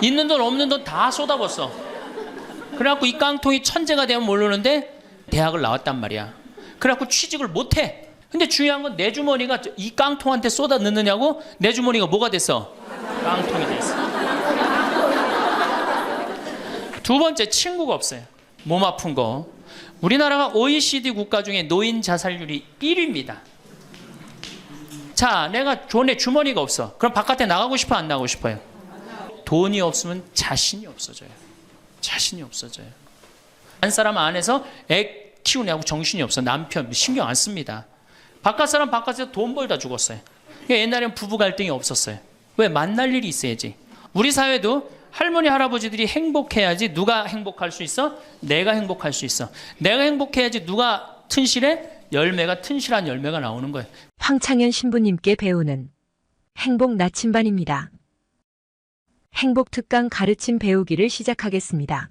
있는 돈 없는 돈 다 쏟아붓어. 그래갖고 이 깡통이 천재가 되면 모르는데 대학을 나왔단 말이야. 그래갖고 취직을 못해. 근데 중요한 건 내 주머니가 이 깡통한테 쏟아 넣느냐고. 내 주머니가 뭐가 됐어? 깡통이 됐어. 두 번째, 친구가 없어요. 몸 아픈 거. 우리나라가 OECD 국가 중에 노인 자살률이 1위입니다. 자, 내가 돈에 주머니가 없어. 그럼 바깥에 나가고 싶어, 안 나가고 싶어요? 돈이 없으면 자신이 없어져요. 자신이 없어져요. 한 사람 안에서 애 키우냐고 정신이 없어. 남편 신경 안 씁니다. 바깥 사람 바깥에서 돈 벌다 죽었어요. 옛날엔 부부 갈등이 없었어요. 왜? 만날 일이 있어야지. 우리 사회도 할머니 할아버지들이 행복해야지 누가 행복할 수 있어? 내가 행복할 수 있어. 내가 행복해야지 누가 튼실해? 열매가 튼실한 열매가 나오는 거예요. 황창현 신부님께 배우는 행복 나침반입니다. 행복 특강 가르침 배우기를 시작하겠습니다.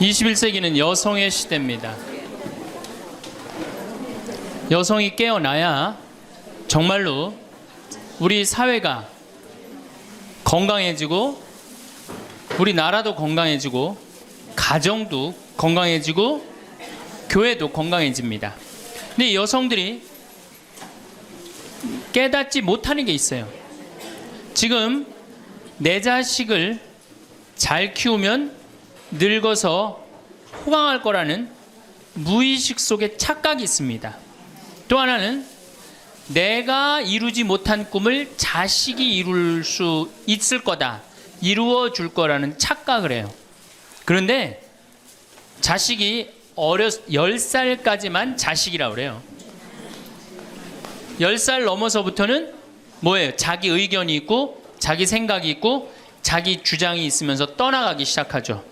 21세기는 여성의 시대입니다. 여성이 깨어나야 정말로 우리 사회가 건강해지고 우리나라도 건강해지고 가정도 건강해지고 교회도 건강해집니다. 근데 여성들이 깨닫지 못하는 게 있어요. 지금 내 자식을 잘 키우면 늙어서 호강할 거라는 무의식 속에 착각이 있습니다. 또 하나는 내가 이루지 못한 꿈을 자식이 이룰 수 있을 거다, 이루어 줄 거라는 착각을 해요. 그런데 자식이 10살까지만 자식이라고 그래요. 10살 넘어서부터는 뭐예요? 자기 의견이 있고 자기 생각이 있고 자기 주장이 있으면서 떠나가기 시작하죠.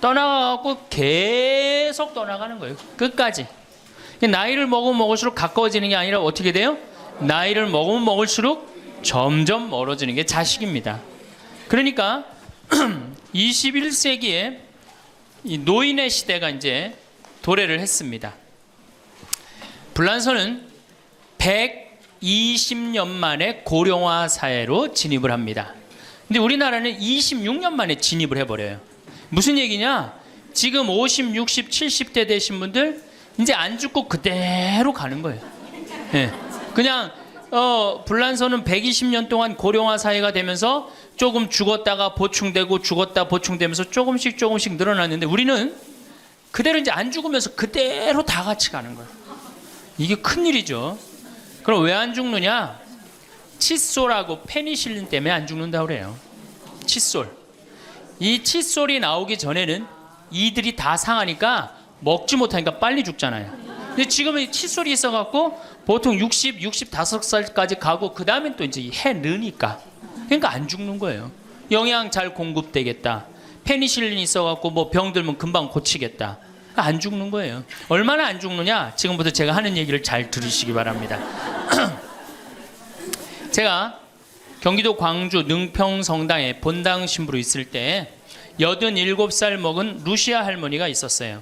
떠나가고 계속 떠나가는 거예요. 끝까지. 나이를 먹으면 먹을수록 가까워지는 게 아니라 어떻게 돼요? 나이를 먹으면 먹을수록 점점 멀어지는 게 자식입니다. 그러니까 21세기에 이 노인의 시대가 이제 도래를 했습니다. 불란서는 120년 만에 고령화 사회로 진입을 합니다. 근데 우리나라는 26년 만에 진입을 해버려요. 무슨 얘기냐? 지금 50, 60, 70대 되신 분들 이제 안 죽고 그대로 가는 거예요. 네. 그냥 불란서는 120년 동안 고령화 사회가 되면서 조금 죽었다가 보충되고 죽었다 보충되면서 조금씩 늘어났는데 우리는 그대로 이제 안 죽으면서 그대로 다 같이 가는 거예요. 이게 큰일이죠. 그럼 왜 안 죽느냐? 칫솔하고 페니실린 때문에 안 죽는다고 그래요. 칫솔. 이 칫솔이 나오기 전에는 이들이 다 상하니까 먹지 못하니까 빨리 죽잖아요. 근데 지금은 칫솔이 있어갖고 보통 60, 65살까지 가고 그 다음엔 또 이제 해 느니까. 그러니까 안 죽는 거예요. 영양 잘 공급되겠다. 페니실린이 있어갖고 뭐 병 들면 금방 고치겠다. 안 죽는 거예요. 얼마나 안 죽느냐? 지금부터 제가 하는 얘기를 잘 들으시기 바랍니다. 제가 경기도 광주 능평 성당에 본당 신부로 있을 때 87살 먹은 루시아 할머니가 있었어요.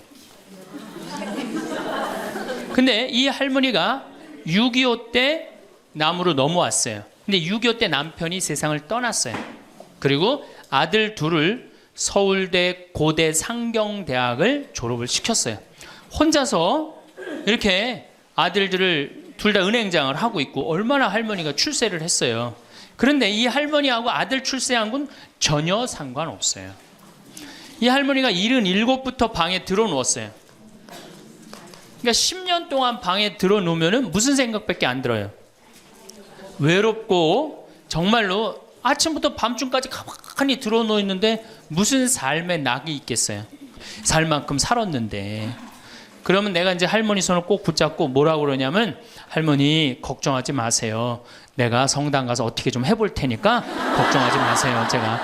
근데 이 할머니가 6.25 때 남으로 넘어왔어요. 근데 6.25 때 남편이 세상을 떠났어요. 그리고 아들 둘을 서울대 고대 상경대학을 졸업을 시켰어요. 혼자서 이렇게 아들들을 둘 다 은행장을 하고 있고 얼마나 할머니가 출세를 했어요. 그런데 이 할머니하고 아들 출세한 건 전혀 상관없어요. 이 할머니가 77부터 방에 들어누웠어요. 그러니까 10년 동안 방에 들어놓으면 무슨 생각밖에 안 들어요? 외롭고 정말로 아침부터 밤중까지 가만히 들어놓여 있는데 무슨 삶의 낙이 있겠어요? 살 만큼 살았는데. 그러면 내가 이제 할머니 손을 꼭 붙잡고 뭐라고 그러냐면, 할머니 걱정하지 마세요. 내가 성당 가서 어떻게 좀 해볼 테니까 걱정하지 마세요. 제가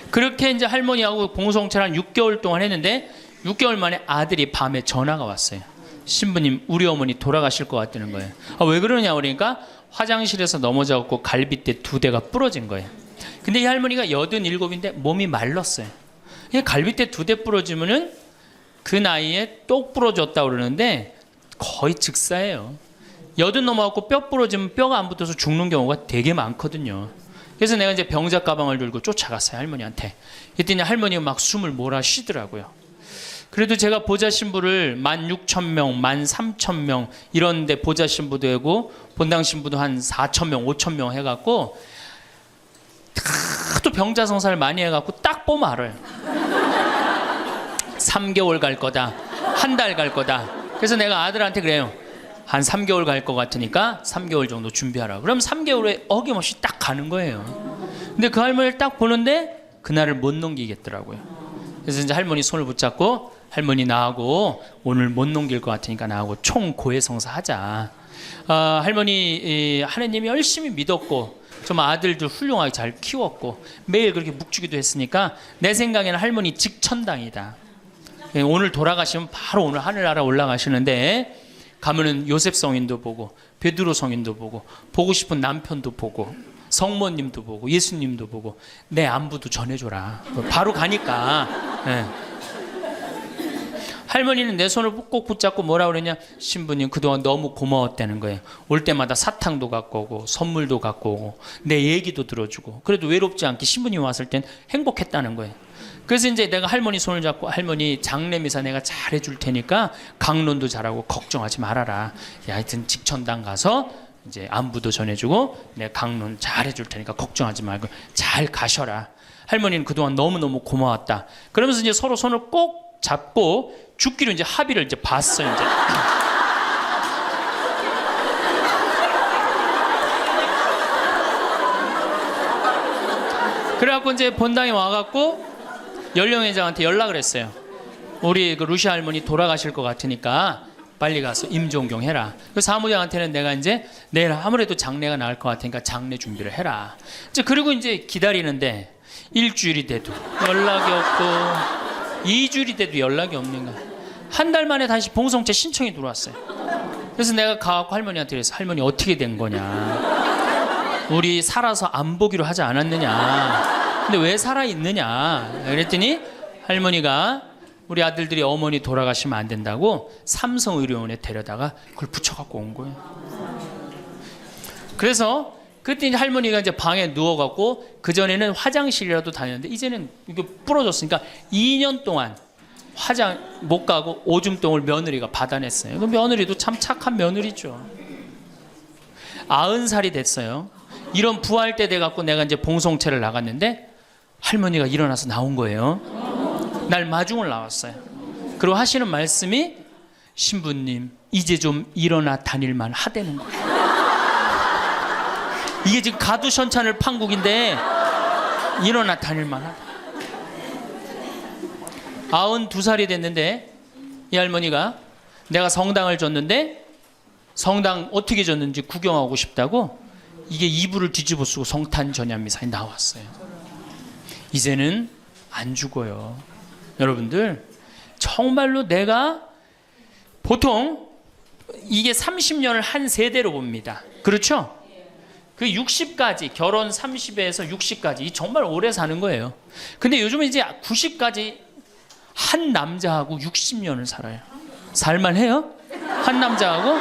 그렇게 이제 할머니하고 공동체를 한 6개월 동안 했는데 6개월 만에 아들이 밤에 전화가 왔어요. 신부님, 우리 어머니 돌아가실 것 같다는 거예요. 왜 그러냐 그러니까 화장실에서 넘어져갖고 갈비뼈 2대가 부러진 거예요. 근데 이 할머니가 87인데 몸이 말랐어요. 갈비뼈 2대 부러지면은 그 나이에 똑 부러졌다고 그러는데 거의 즉사예요. 여든 넘어갖고 뼈 부러지면 뼈가 안 붙어서 죽는 경우가 되게 많거든요. 그래서 내가 이제 병자 가방을 들고 쫓아갔어요, 할머니한테. 그랬더니 할머니가 막 숨을 몰아 쉬더라고요. 그래도 제가 보좌 신부를 16,000명, 13,000명 이런 데 보좌 신부도 하고 본당 신부도 한 4,000명, 5,000명 해갖고 하도 병자 성사를 많이 해갖고 딱 보면 알아요. 3개월 갈 거다, 한 달 갈 거다. 그래서 내가 아들한테 그래요. 한 3개월 갈 것 같으니까 3개월 정도 준비하라. 그럼 3개월에 어김없이 딱 가는 거예요. 근데 그 할머니를 딱 보는데 그날을 못 넘기겠더라고요. 그래서 이제 할머니 손을 붙잡고, 할머니 나하고 오늘 못 넘길 것 같으니까 나하고 총 고해성사 하자. 할머니 하느님이 열심히 믿었고 좀 아들들 훌륭하게 잘 키웠고 매일 그렇게 묵주기도 했으니까 내 생각에는 할머니 직천당이다. 오늘 돌아가시면 바로 오늘 하늘나라 올라가시는데 가면은 요셉 성인도 보고 베드로 성인도 보고 싶은 남편도 보고 성모님도 보고 예수님도 보고 내 안부도 전해줘라. 바로 가니까. 네. 할머니는 내 손을 꼭 붙잡고 뭐라 그러냐, 신부님 그동안 너무 고마웠다는 거예요. 올 때마다 사탕도 갖고 오고 선물도 갖고 오고 내 얘기도 들어주고 그래도 외롭지 않게 신부님 왔을 땐 행복했다는 거예요. 그래서 이제 내가 할머니 손을 잡고, 할머니 장례미사 내가 잘해줄 테니까 강론도 잘하고 걱정하지 말아라. 하여튼 직천당 가서 이제 안부도 전해주고 내가 강론 잘해줄 테니까 걱정하지 말고 잘 가셔라. 할머니는 그동안 너무너무 고마웠다. 그러면서 이제 서로 손을 꼭 잡고 죽기로 이제 합의를 이제 봤어요. 이제. 그래갖고 이제 본당에 와갖고 연령회장한테 연락을 했어요. 우리 그 루시 할머니 돌아가실 것 같으니까 빨리 가서 임종경 해라. 그 사무장한테는 내가 이제 내일 아무래도 장례가 나을 것 같으니까 장례 준비를 해라. 이제 그리고 이제 기다리는데 일주일이 돼도 연락이 없고 2주일이 돼도 연락이 없는 거야. 한 달 만에 다시 봉송체 신청이 들어왔어요. 그래서 내가 가갖고 할머니한테 그래서 할머니 어떻게 된 거냐. 우리 살아서 안 보기로 하지 않았느냐. 근데 왜 살아있느냐. 그랬더니 할머니가 우리 아들들이 어머니 돌아가시면 안 된다고 삼성의료원에 데려다가 그걸 붙여갖고 온 거예요. 그래서 그때 이제 할머니가 이제 방에 누워갖고 그전에는 화장실이라도 다녔는데 이제는 이게 부러졌으니까 2년 동안 화장 못 가고 오줌똥을 며느리가 받아냈어요. 그 며느리도 참 착한 며느리죠. 90살이 됐어요. 이런 부활 때 돼갖고 내가 이제 봉송체를 나갔는데 할머니가 일어나서 나온 거예요. 날 마중을 나왔어요. 그리고 하시는 말씀이, 신부님 이제 좀 일어나 다닐만 하다는 거예요. 이게 지금 가두션찬을 판국인데 일어나 다닐만 하다. 92살이 됐는데 이 할머니가 내가 성당을 줬는데 성당 어떻게 줬는지 구경하고 싶다고 이게 이불을 뒤집어 쓰고 성탄 전야미사에 나왔어요. 이제는 안 죽어요. 여러분들 정말로 내가 보통 이게 30년을 한 세대로 봅니다. 그렇죠? 그 60까지 결혼 30에서 60까지 이 정말 오래 사는 거예요. 근데 요즘은 이제 90까지 한 남자하고 60년을 살아요. 살만해요? 한 남자하고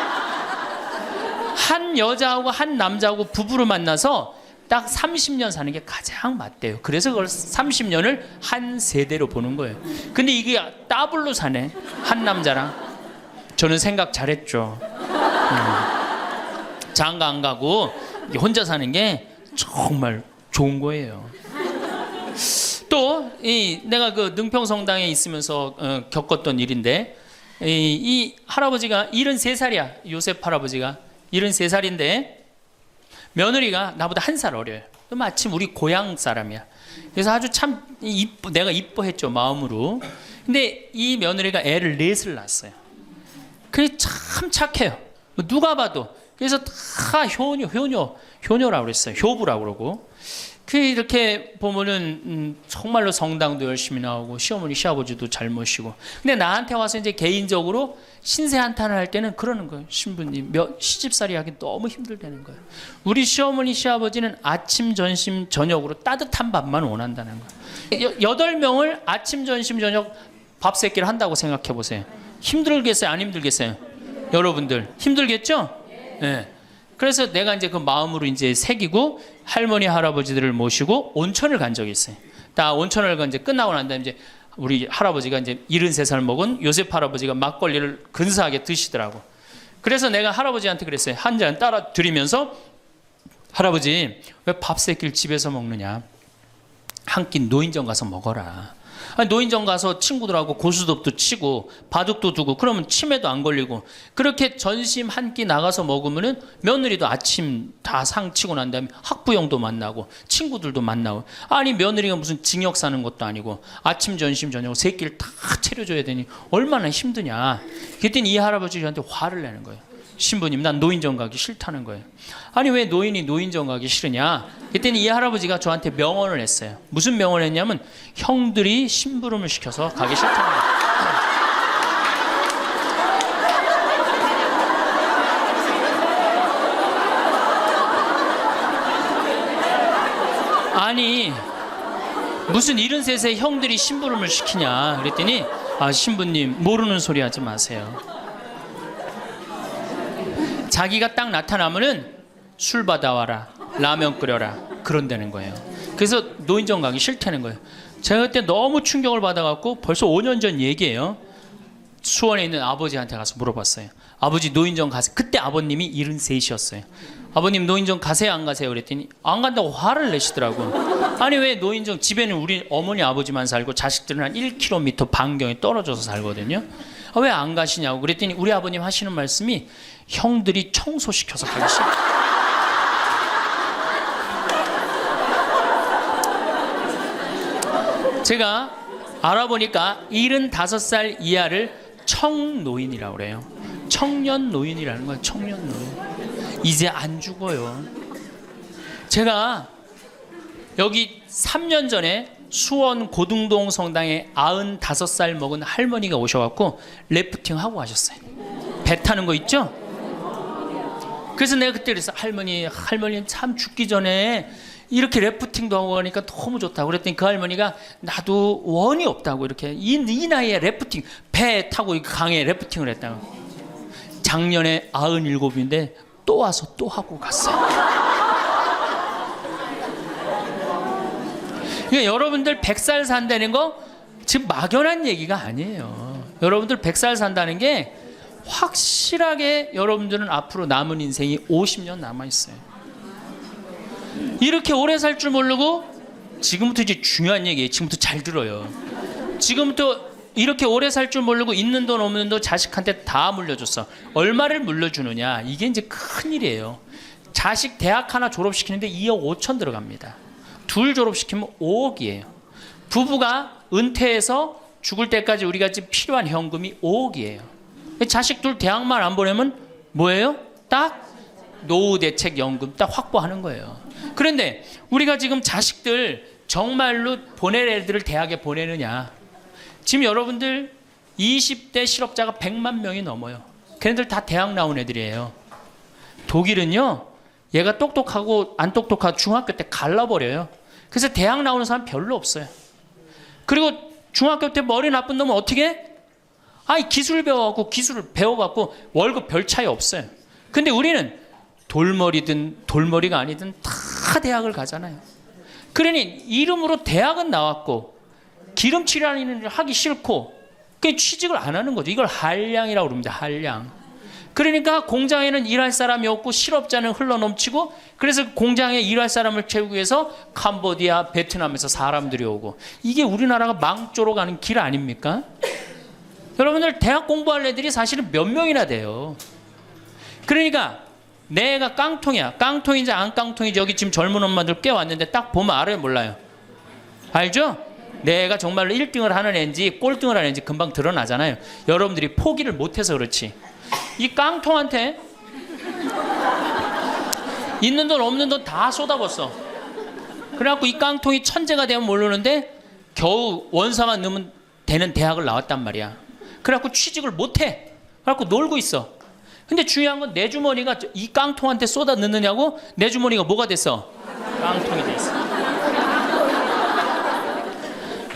한 여자하고 한 남자하고 부부로 만나서 딱 30년 사는 게 가장 맞대요. 그래서 그걸 30년을 한 세대로 보는 거예요. 근데 이게 더블로 사네. 한 남자랑. 저는 생각 잘했죠. 장가 안 가고 혼자 사는 게 정말 좋은 거예요. 또 내가 그 능평성당에 있으면서 겪었던 일인데 이 할아버지가 73살이야. 요셉 할아버지가 73살인데 며느리가 나보다 1살 어려요. 마침 우리 고향 사람이야. 그래서 아주 참 내가 이뻐했죠, 마음으로. 근데 이 며느리가 애를 4을 낳았어요. 그게 참 착해요. 누가 봐도. 그래서 다 효녀라고 그랬어요. 효부라고 그러고. 이렇게 보면은 정말로 성당도 열심히 나오고 시어머니 시아버지도 잘 모시고. 근데 나한테 와서 이제 개인적으로 신세 한탄을 할 때는 그러는 거예요. 신부님 시집살이 하기 너무 힘들다는 거예요. 우리 시어머니 시아버지는 아침 점심 저녁으로 따뜻한 밥만 원한다는 거예요. 8명을 아침 점심 저녁 밥 세끼를 한다고 생각해 보세요. 힘들겠어요? 안 힘들겠어요? 여러분들 힘들겠죠? 예. 그래서 내가 이제 그 마음으로 이제 새기고 할머니 할아버지들을 모시고 온천을 간 적이 있어요. 딱 온천을 간 이제 끝나고 난 다음에 이제 우리 할아버지가 이제 73살 먹은 요셉 할아버지가 막걸리를 근사하게 드시더라고. 그래서 내가 할아버지한테 그랬어요. 한 잔 따라 드리면서 할아버지 왜 밥 새끼를 집에서 먹느냐? 한 끼 노인정 가서 먹어라. 아니, 노인정 가서 친구들하고 고스톱도 치고 바둑도 두고 그러면 치매도 안 걸리고 그렇게 전심 한 끼 나가서 먹으면은 며느리도 아침 다 상 치고 난 다음에 학부형도 만나고 친구들도 만나고 아니 며느리가 무슨 징역 사는 것도 아니고 아침 전심 저녁 세 끼를 다 차려줘야 되니 얼마나 힘드냐. 그랬더니 이 할아버지 저한테 화를 내는 거예요. 신부님 난 노인정 가기 싫다는 거예요. 아니 왜 노인이 노인정 가기 싫으냐. 그랬더니 이 할아버지가 저한테 명언을 했어요. 무슨 명언을 했냐면 형들이 심부름을 시켜서 가기 싫다는 거예요. 아니 무슨 73세 형들이 심부름을 시키냐. 그랬더니 아 신부님 모르는 소리 하지 마세요. 자기가 딱 나타나면은 술 받아와라, 라면 끓여라 그런다는 거예요. 그래서 노인정 가기 싫다는 거예요. 제가 그때 너무 충격을 받아갖고 벌써 5년 전 얘기예요. 수원에 있는 아버지한테 가서 물어봤어요. 아버지 노인정 가세요. 그때 아버님이 73이셨어요. 아버님 노인정 가세요 안 가세요? 그랬더니 안 간다고 화를 내시더라고. 아니 왜 노인정 집에는 우리 어머니 아버지만 살고 자식들은 한 1km 반경에 떨어져서 살거든요. 아, 왜 안 가시냐고. 그랬더니 우리 아버님 하시는 말씀이 형들이 청소시켜서 가기 싫어. 제가 알아보니까 75살 이하를 청노인이라고 그래요. 청년 노인이라는 거예요. 청년 노인. 이제 안 죽어요. 제가 여기 3년 전에 수원 고등동 성당에 95살 먹은 할머니가 오셔갖고 래프팅 하고 가셨어요. 배 타는 거 있죠? 그래서 내가 그때 그랬어. 할머니 참 죽기 전에 이렇게 래프팅도 하고 가니까 너무 좋다고. 그랬더니 그 할머니가 나도 원이 없다고 이렇게 이 나이에 래프팅 배 타고 강에 래프팅을 했다고. 작년에 97인데 또 와서 또 하고 갔어요. 그러니까 여러분들 100살 산다는 거 지금 막연한 얘기가 아니에요. 여러분들 100살 산다는 게 확실하게 여러분들은 앞으로 남은 인생이 50년 남아있어요. 이렇게 오래 살 줄 모르고 지금부터 이제 중요한 얘기예요. 지금부터 잘 들어요. 지금부터 이렇게 오래 살 줄 모르고 있는 돈 없는 돈 자식한테 다 물려줬어. 얼마를 물려주느냐. 이게 이제 큰일이에요. 자식 대학 하나 졸업시키는데 2억 5천 들어갑니다. 둘 졸업시키면 5억이에요. 부부가 은퇴해서 죽을 때까지 우리가 지금 필요한 현금이 5억이에요. 자식 둘 대학만 안 보내면 뭐예요? 딱 노후대책연금 딱 확보하는 거예요. 그런데 우리가 지금 자식들 정말로 보낼 애들을 대학에 보내느냐. 지금 여러분들 20대 실업자가 100만 명이 넘어요. 걔네들 다 대학 나온 애들이에요. 독일은요. 얘가 똑똑하고 안 똑똑하고 중학교 때 갈라버려요. 그래서 대학 나오는 사람 별로 없어요. 그리고 중학교 때 머리 나쁜 놈은 어떻게 해? 아니 기술 배워갖고 기술을 배워갖고 월급 별 차이 없어요. 근데 우리는 돌머리든 돌머리가 아니든 다 대학을 가잖아요. 그러니 이름으로 대학은 나왔고 기름칠하는 일을 하기 싫고 그 취직을 안 하는 거죠. 이걸 한량이라고 그럽니다. 한량. 그러니까 공장에는 일할 사람이 없고 실업자는 흘러넘치고 그래서 공장에 일할 사람을 채우기 위해서 캄보디아, 베트남에서 사람들이 오고 이게 우리나라가 망조로 가는 길 아닙니까? 여러분들 대학 공부할 애들이 사실은 몇 명이나 돼요. 그러니까 내가 깡통이야. 깡통인지 안 깡통인지 여기 지금 젊은 엄마들 꽤 왔는데 딱 보면 알아요 몰라요? 알죠? 내가 정말로 1등을 하는 애인지 꼴등을 하는 애인지 금방 드러나잖아요. 여러분들이 포기를 못해서 그렇지. 이 깡통한테 있는 돈 없는 돈 다 쏟아붓어. 그래갖고 이 깡통이 천재가 되면 모르는데 겨우 원사만 넣으면 되는 대학을 나왔단 말이야. 그래갖고 취직을 못해. 그래갖고 놀고 있어. 근데 중요한 건 내 주머니가 이 깡통한테 쏟아 넣느냐고. 내 주머니가 뭐가 됐어? 깡통이 돼 있어.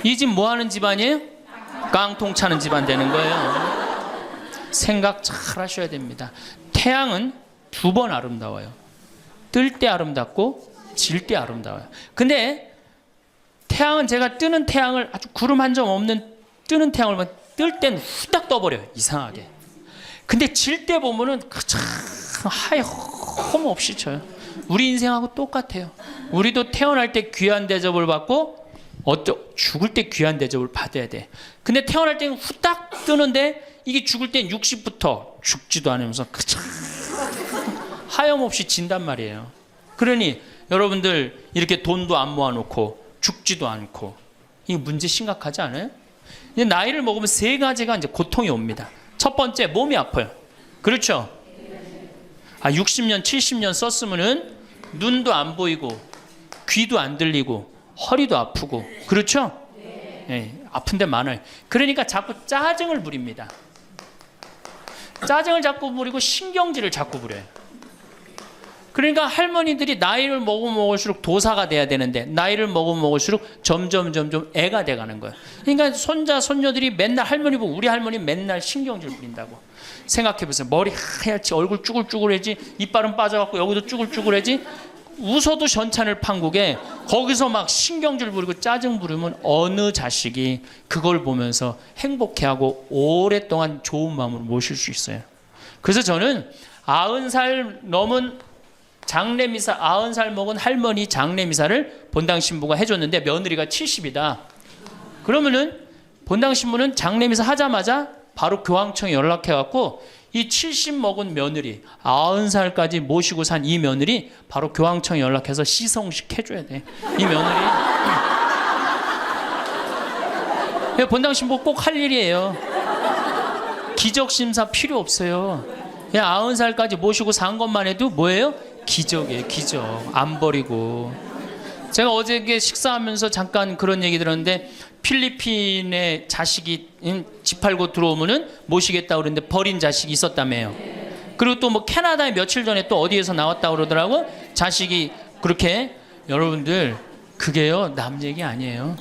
이 집 뭐 하는 집안이에요? 깡통 차는 집안 되는 거예요. 생각 잘 하셔야 됩니다. 태양은 두 번 아름다워요. 뜰 때 아름답고 질 때 아름다워요. 근데 태양은 제가 뜨는 태양을 아주 구름 한 점 없는 뜨는 태양을 뜰 땐 후딱 떠버려요. 이상하게. 근데 질 때 보면은 참 하염 없이 쳐요. 우리 인생하고 똑같아요. 우리도 태어날 때 귀한 대접을 받고 죽을 때 귀한 대접을 받아야 돼. 근데 태어날 때는 후딱 뜨는데 이게 죽을 땐 60부터 죽지도 않으면서 하염없이 진단 말이에요. 그러니 여러분들 이렇게 돈도 안 모아놓고 죽지도 않고 이 문제 심각하지 않아요? 이제 나이를 먹으면 세 가지가 이제 고통이 옵니다. 첫 번째, 몸이 아파요. 그렇죠? 60년, 70년 썼으면은 눈도 안 보이고 귀도 안 들리고 허리도 아프고 그렇죠? 네, 아픈 데 많아요. 그러니까 자꾸 짜증을 부립니다. 짜증을 자꾸 부리고 신경질을 자꾸 부려요. 그러니까 할머니들이 나이를 먹으면 먹을수록 도사가 돼야 되는데 나이를 먹으면 먹을수록 점점 애가 돼가는 거예요. 그러니까 손자 손녀들이 맨날 할머니 보고 우리 할머니 맨날 신경질 부린다고. 생각해보세요. 머리 하얗지, 얼굴 쭈글쭈글해지, 이빨은 빠져갖고 여기도 쭈글쭈글해지. 웃어도 전찬을 판국에 거기서 막 신경질 부리고 짜증 부리면 어느 자식이 그걸 보면서 행복해하고 오랫동안 좋은 마음으로 모실 수 있어요. 그래서 저는 90살 넘은 장례미사, 90살 먹은 할머니 장례미사를 본당 신부가 해줬는데 며느리가 70이다. 그러면은 본당 신부는 장례미사 하자마자 바로 교황청에 연락해갖고 이 70 먹은 며느리, 90살까지 모시고 산 이 며느리 바로 교황청에 연락해서 시성식 해줘야 돼. 이 며느리. 본당 신부 꼭 할 일이에요. 기적심사 필요 없어요. 그냥 90살까지 모시고 산 것만 해도 뭐예요? 기적이에요. 기적. 안 버리고. 제가 어저께 식사하면서 잠깐 그런 얘기 들었는데 필리핀에 자식이 집 팔고 들어오면은 모시겠다 그러는데 버린 자식이 있었다며요. 그리고 또 뭐 캐나다에 며칠 전에 또 어디에서 나왔다 그러더라고. 자식이 그렇게. 여러분들 그게요 남 얘기 아니에요.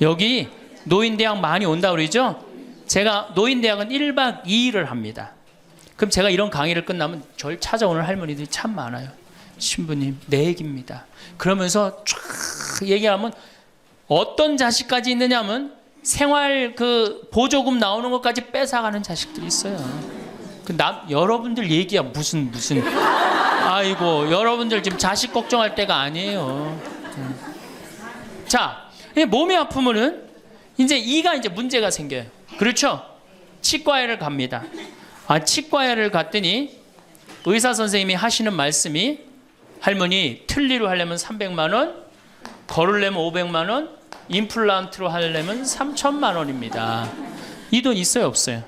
여기 노인대학 많이 온다 그러죠. 제가 노인대학은 1박 2일을 합니다. 그럼 제가 이런 강의를 끝나면 절 찾아오는 할머니들이 참 많아요. 신부님 내 얘기입니다. 그러면서 쫙 얘기하면 어떤 자식까지 있느냐면 생활 그 보조금 나오는 것까지 뺏어가는 자식들이 있어요. 여러분들 얘기야 무슨 아이고 여러분들 지금 자식 걱정할 때가 아니에요. 자, 몸이 아프면은 이제 이가 이제 문제가 생겨요. 그렇죠? 치과에를 갑니다. 치과에를 갔더니 의사 선생님이 하시는 말씀이 할머니 틀니로 하려면 300만 원, 걸으려면 500만 원, 임플란트로 하려면 3천만 원입니다. 이 돈 있어요, 없어요?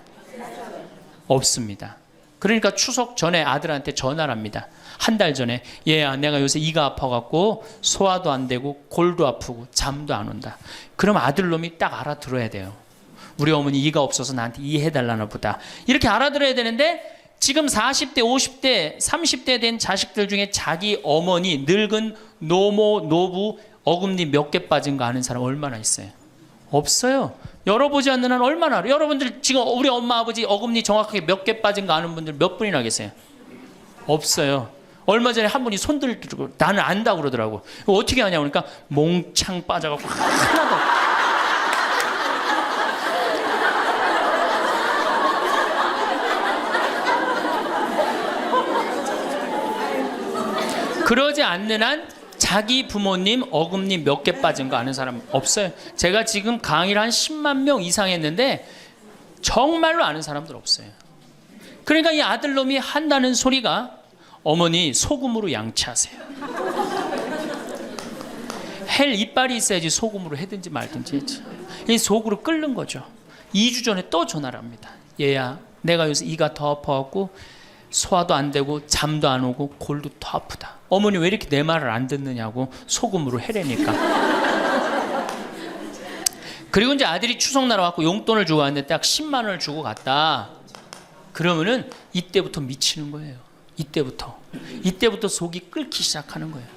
없습니다. 그러니까 추석 전에 아들한테 전화를 합니다. 한 달 전에 얘야 내가 요새 이가 아파갖고 소화도 안 되고 골도 아프고 잠도 안 온다. 그럼 아들놈이 딱 알아들어야 돼요. 우리 어머니 이가 없어서 나한테 이해해달라나 보다. 이렇게 알아들어야 되는데 지금 40대, 50대, 30대 된 자식들 중에 자기 어머니, 늙은 노모, 노부, 어금니 몇 개 빠진 거 아는 사람 얼마나 있어요? 없어요. 열어보지 않는 한 얼마나 알아요? 여러분들 지금 우리 엄마, 아버지 어금니 정확하게 몇 개 빠진 거 아는 분들 몇 분이나 계세요? 없어요. 얼마 전에 한 분이 손 들고 나는 안다고 그러더라고. 어떻게 하냐고 그러니까 몽창 빠져갖고 하나도 그러지 않는 한 자기 부모님 어금니 몇 개 빠진 거 아는 사람 없어요. 제가 지금 강의를 한 10만 명 이상 했는데 정말로 아는 사람들 없어요. 그러니까 이 아들놈이 한다는 소리가 어머니 소금으로 양치하세요. 헬 이빨이 있어야지 소금으로 해든지 말든지 했지. 이 속으로 끓는 거죠. 2주 전에 또 전화를 합니다. 얘야 내가 요새 이가 더 아파갖고 소화도 안 되고 잠도 안 오고 골도 더 아프다. 어머니 왜 이렇게 내 말을 안 듣느냐고 소금으로 해래니까. 그리고 이제 아들이 추석날 와갖고 용돈을 주고 왔는데 딱 10만 원을 주고 갔다. 그러면은 이때부터 미치는 거예요. 이때부터 속이 끓기 시작하는 거예요.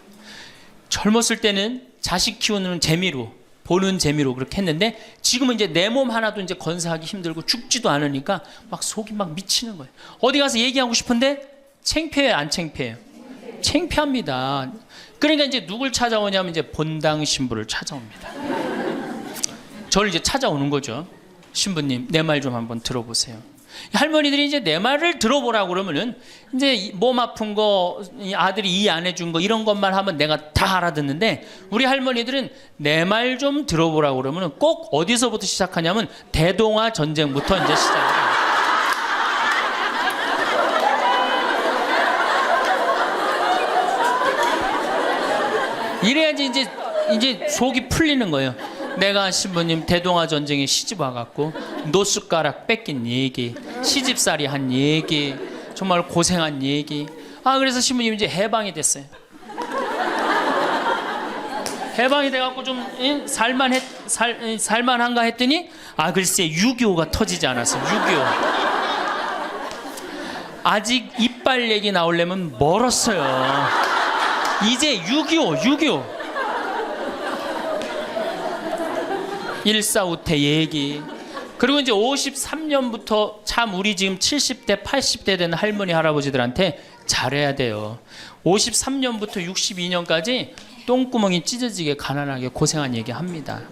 젊었을 때는 자식 키우는 재미로 보는 재미로 그렇게 했는데 지금은 이제 내 몸 하나도 이제 건사하기 힘들고 죽지도 않으니까 막 속이 막 미치는 거예요. 어디 가서 얘기하고 싶은데 창피해요, 안 창피해요? 창피합니다. 그러니까 이제 누굴 찾아오냐면 이제 본당 신부를 찾아옵니다. 저를 이제 찾아오는 거죠. 신부님, 내 말 좀 한번 들어보세요. 할머니들이 이제 내 말을 들어보라고 그러면은 이제 몸 아픈 거, 아들이 이해 안 해준 거 이런 것만 하면 내가 다 알아듣는데, 우리 할머니들은 내 말 좀 들어보라고 그러면은 꼭 어디서부터 시작하냐면 대동아 전쟁부터 이제 시작해요. 이래야지 이제 속이 풀리는 거예요. 내가 신부님 대동아 전쟁에 시집 와갖고 노숟가락 뺏긴 얘기, 시집살이 한 얘기, 정말 고생한 얘기. 그래서 신부님 이제 해방이 됐어요. 해방이 돼갖고 좀 살만한가 했더니 글쎄 6.25가 터지지 않았어요. 6.25 아직 이빨 얘기 나오려면 멀었어요. 이제 6.25 일사후퇴 얘기. 그리고 이제 53년부터 참 우리 지금 70대 80대 된 할머니 할아버지들한테 잘해야 돼요. 53년부터 62년까지 똥구멍이 찢어지게 가난하게 고생한 얘기 합니다.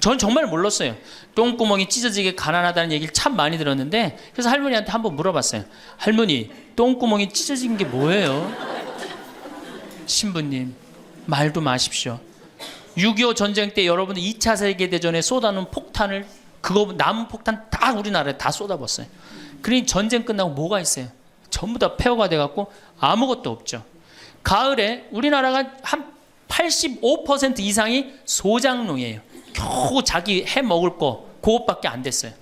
전 정말 몰랐어요. 똥구멍이 찢어지게 가난하다는 얘기를 참 많이 들었는데, 그래서 할머니한테 한번 물어봤어요. 할머니, 똥구멍이 찢어진 게 뭐예요? 신부님, 말도 마십시오. 6.25 전쟁 때 여러분들 2차 세계대전에 쏟아놓은 폭탄을, 그거 남은 폭탄 다 우리나라에 다 쏟아붓었어요. 그러니 전쟁 끝나고 뭐가 있어요? 전부 다 폐허가 돼갖고 아무것도 없죠. 가을에 우리나라가 한 85% 이상이 소장농이에요. 겨우 자기 해 먹을 거 그것밖에 안 됐어요.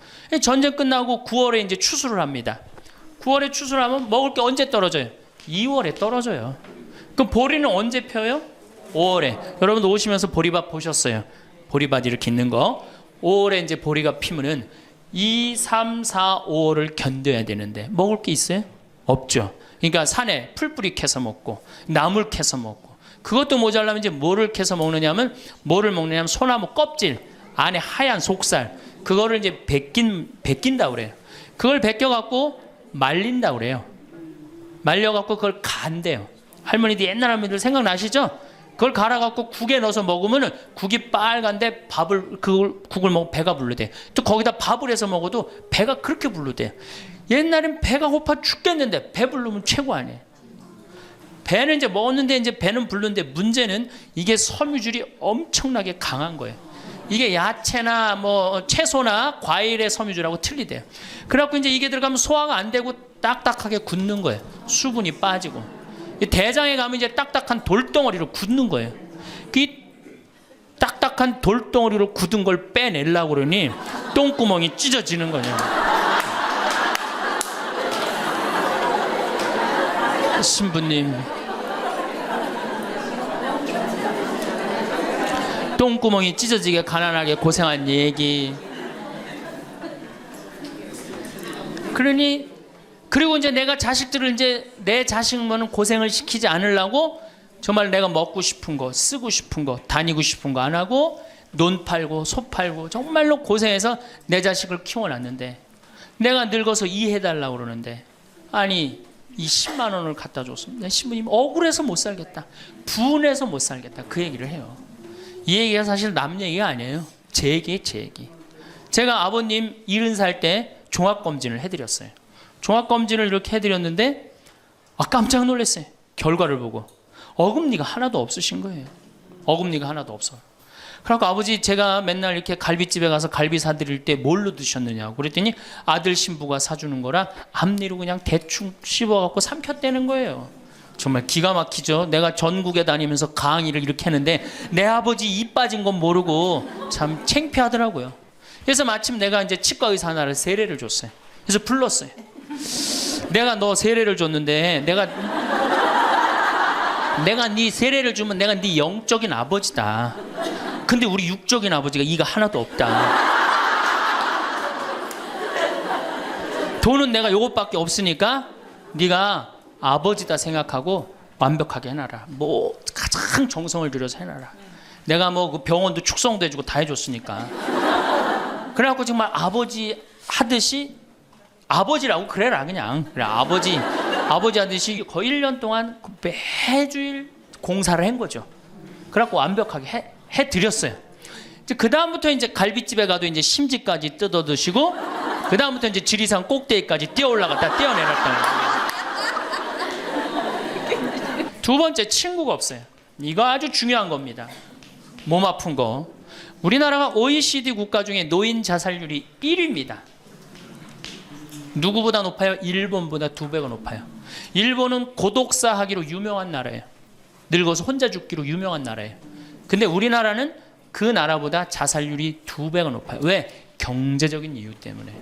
전쟁 끝나고 9월에 이제 추수를 합니다. 9월에 추수를 하면 먹을 게 언제 떨어져요? 2월에 떨어져요. 그럼 보리는 언제 펴요? 5월에. 여러분들 오시면서 보리밭 보셨어요? 보리밭 이렇게 있는 거. 5월에 이제 보리가 피면은 2, 3, 4, 5월을 견뎌야 되는데 먹을 게 있어요? 없죠. 그러니까 산에 풀뿌리 캐서 먹고 나물 캐서 먹고, 그것도 모자라면 이제 뭐를 캐서 먹느냐면, 뭐를 먹느냐면 소나무 껍질 안에 하얀 속살, 그거를 이제 벗긴다 그래요. 그걸 벗겨갖고 말린다 그래요. 말려갖고 그걸 간대요. 할머니들, 옛날 할머니들 생각나시죠? 그걸 갈아갖고 국에 넣어서 먹으면 국이 빨간데 국을 먹으면 배가 부르대. 또 거기다 밥을 해서 먹어도 배가 그렇게 부르대. 옛날엔 배가 고파 죽겠는데 배 부르면 최고 아니에요. 배는 이제 먹었는데 이제 배는 부르는데, 문제는 이게 섬유질이 엄청나게 강한 거예요. 이게 야채나 뭐 채소나 과일의 섬유질하고 틀리대요. 그래갖고 이제 이게 들어가면 소화가 안 되고 딱딱하게 굳는 거예요. 수분이 빠지고. 대장에 가면 이제 딱딱한 돌덩어리로 굳는 거예요. 그 딱딱한 돌덩어리로 굳은 걸 빼내려고 그러니 똥구멍이 찢어지는 거예요. 신부님, 똥구멍이 찢어지게 가난하게 고생한 얘기. 그리고 이제 내가 자식들을 이제 내 자식만은 고생을 시키지 않으려고 정말 내가 먹고 싶은 거, 쓰고 싶은 거, 다니고 싶은 거 안 하고 논 팔고 소 팔고 정말로 고생해서 내 자식을 키워놨는데, 내가 늙어서 이해해달라고 그러는데, 아니 이 10만 원을 갖다 줬습니다. 신부님 억울해서 못 살겠다, 분해서 못 살겠다, 그 얘기를 해요. 이 얘기가 사실 남 얘기가 아니에요. 제 얘기예요, 제 얘기. 제가 아버님 70살 때 종합검진을 해드렸어요. 종합검진을 이렇게 해드렸는데 깜짝 놀랐어요. 결과를 보고 어금니가 하나도 없으신 거예요. 어금니가 하나도 없어. 그래서 아버지, 제가 맨날 이렇게 갈비집에 가서 갈비 사드릴 때 뭘로 드셨느냐고 그랬더니 아들 신부가 사주는 거라 앞니로 그냥 대충 씹어갖고 삼켰다는 거예요. 정말 기가 막히죠. 내가 전국에 다니면서 강의를 이렇게 했는데 내 아버지 입 빠진 건 모르고 참 창피하더라고요. 그래서 마침 내가 이제 치과 의사 하나를 세례를 줬어요. 그래서 불렀어요. 내가 너 세례를 줬는데 내가 네 세례를 주면 내가 네 영적인 아버지다. 근데 우리 육적인 아버지가 이가 하나도 없다. 돈은 내가 요것밖에 없으니까 네가 아버지다 생각하고 완벽하게 해놔라. 뭐 가장 정성을 들여서 해놔라. 내가 뭐 그 병원도 축성도 해주고 다 해줬으니까. 그래갖고 정말 아버지 하듯이 아버지라고 그래라 그냥. 그래, 아버지 아버지 아듯이 거의 1년 동안 매주일 공사를 한 거죠. 그래갖고 완벽하게 해드렸어요. 그 다음부터 이제 갈비집에 가도 이제 심지까지 뜯어 드시고, 그 다음부터 이제 지리산 꼭대기까지 뛰어 올라갔다 뛰어내렸다는 거예요. 두 번째, 친구가 없어요. 이거 아주 중요한 겁니다. 몸 아픈 거. 우리나라가 OECD 국가 중에 노인 자살률이 1위입니다. 누구보다 높아요? 일본보다 2배가 높아요. 일본은 고독사 하기로 유명한 나라예요. 늙어서 혼자 죽기로 유명한 나라예요. 근데 우리나라는 그 나라보다 자살률이 2배가 높아요. 왜? 경제적인 이유 때문에.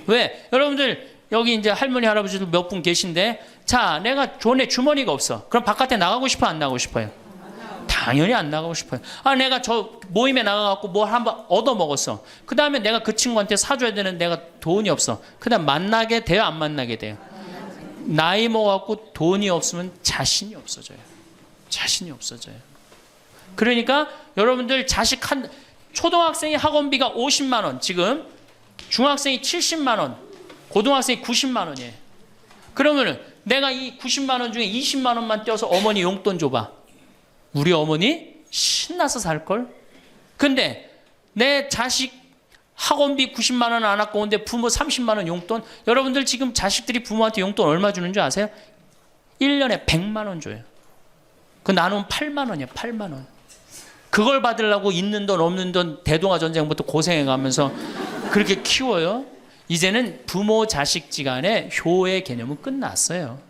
왜? 여러분들 여기 이제 할머니 할아버지들 몇 분 계신데, 자, 내가 돈에 주머니가 없어. 그럼 바깥에 나가고 싶어, 안 나가고 싶어요? 당연히 안 나가고 싶어요. 아, 내가 저 모임에 나가갖고 뭘 한번 얻어 먹었어. 그 다음에 내가 그 친구한테 사줘야 되는 내가 돈이 없어. 그 다음 만나게 돼요, 안 만나게 돼요? 나이 먹어갖고 돈이 없으면 자신이 없어져요. 자신이 없어져요. 그러니까 여러분들 자식 초등학생이 학원비가 50만 원, 지금 중학생이 70만 원, 고등학생이 90만 원이에요. 그러면은 내가 이 90만 원 중에 20만 원만 떼어서 어머니 용돈 줘봐. 우리 어머니 신나서 살걸? 근데 내 자식 학원비 90만 원 안 갖고 오는데 부모 30만 원 용돈? 여러분들 지금 자식들이 부모한테 용돈 얼마 주는 줄 아세요? 1년에 100만 원 줘요. 그 나누면 8만 원이야, 8만 원. 그걸 받으려고 있는 돈 없는 돈 대동아 전쟁부터 고생해가면서 그렇게 키워요. 이제는 부모 자식지간의 효의 개념은 끝났어요.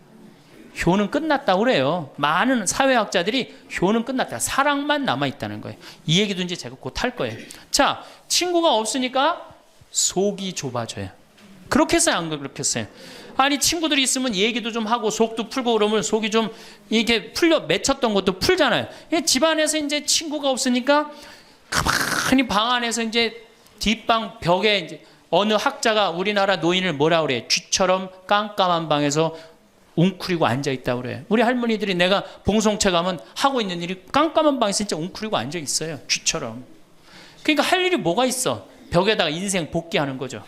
효는 끝났다고 그래요. 많은 사회학자들이 효는 끝났다. 사랑만 남아있다는 거예요. 이 얘기도 이제 제가 곧 할 거예요. 자, 친구가 없으니까 속이 좁아져요. 그렇게 했어요, 안 그렇게 했어요? 아니, 친구들이 있으면 얘기도 좀 하고 속도 풀고 그러면 속이 좀 이게 풀려 맺혔던 것도 풀잖아요. 집안에서 이제 친구가 없으니까 가만히 방 안에서 이제 뒷방 벽에 이제 어느 학자가 우리나라 노인을 뭐라 그래? 쥐처럼 깜깜한 방에서 웅크리고 앉아있다고 그래요. 우리 할머니들이 내가 봉송체 가면 하고 있는 일이 깜깜한 방에서 진짜 웅크리고 앉아있어요. 쥐처럼. 그러니까 할 일이 뭐가 있어? 벽에다가 인생 복귀하는 거죠.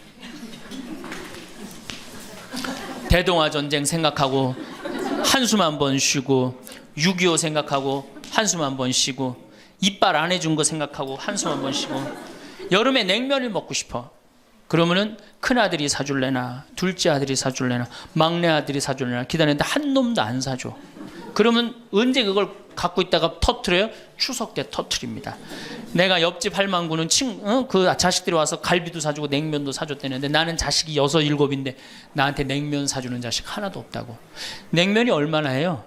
대동아 전쟁 생각하고 한숨 한 번 쉬고, 6.25 생각하고 한숨 한 번 쉬고, 이빨 안 해준 거 생각하고 한숨 한 번 쉬고, 여름에 냉면을 먹고 싶어. 그러면은 큰아들이 사줄래나 둘째 아들이 사줄래나 막내 아들이 사줄래나 기다렸는데 한 놈도 안 사줘. 그러면 언제 그걸 갖고 있다가 터트려요? 추석 때 터트립니다. 내가 옆집 할망구는 그 자식들이 와서 갈비도 사주고 냉면도 사줬다는데 나는 자식이 6, 7인데 나한테 냉면 사주는 자식 하나도 없다고. 냉면이 얼마나 해요?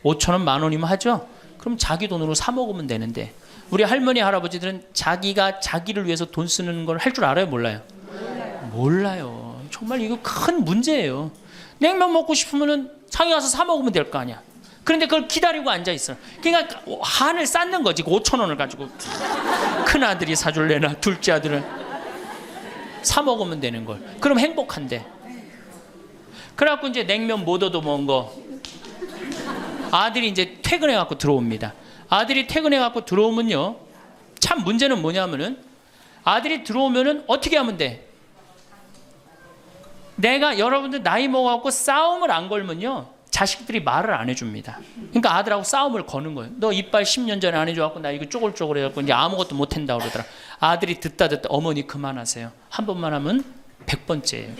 5,000원, 10,000원이면 하죠? 그럼 자기 돈으로 사 먹으면 되는데, 우리 할머니 할아버지들은 자기가 자기를 위해서 돈 쓰는 걸 할 줄 알아요, 몰라요? 몰라요. 정말 이거 큰 문제예요. 냉면 먹고 싶으면은 상해 가서 사 먹으면 될 거 아니야. 그런데 그걸 기다리고 앉아 있어. 그러니까 한을 쌓는 거지. 5,000원을 가지고 큰 아들이 사줄래나 둘째 아들은 사 먹으면 되는 걸. 그럼 행복한데. 그래갖고 이제 냉면 못 얻어 먹은 거 아들이 이제 퇴근해 갖고 들어옵니다. 아들이 퇴근해 갖고 들어오면요, 참 문제는 뭐냐면은 아들이 들어오면은 어떻게 하면 돼? 내가 여러분들 나이 먹어갖고 싸움을 안 걸면요, 자식들이 말을 안 해줍니다. 그러니까 아들하고 싸움을 거는 거예요. 너 이빨 10년 전에 안 해줘갖고 나 이거 쪼글쪼글 해갖고 이제 아무것도 못 한다 그러더라. 아들이 듣다 어머니 그만하세요. 한 번만 하면 100번째예요.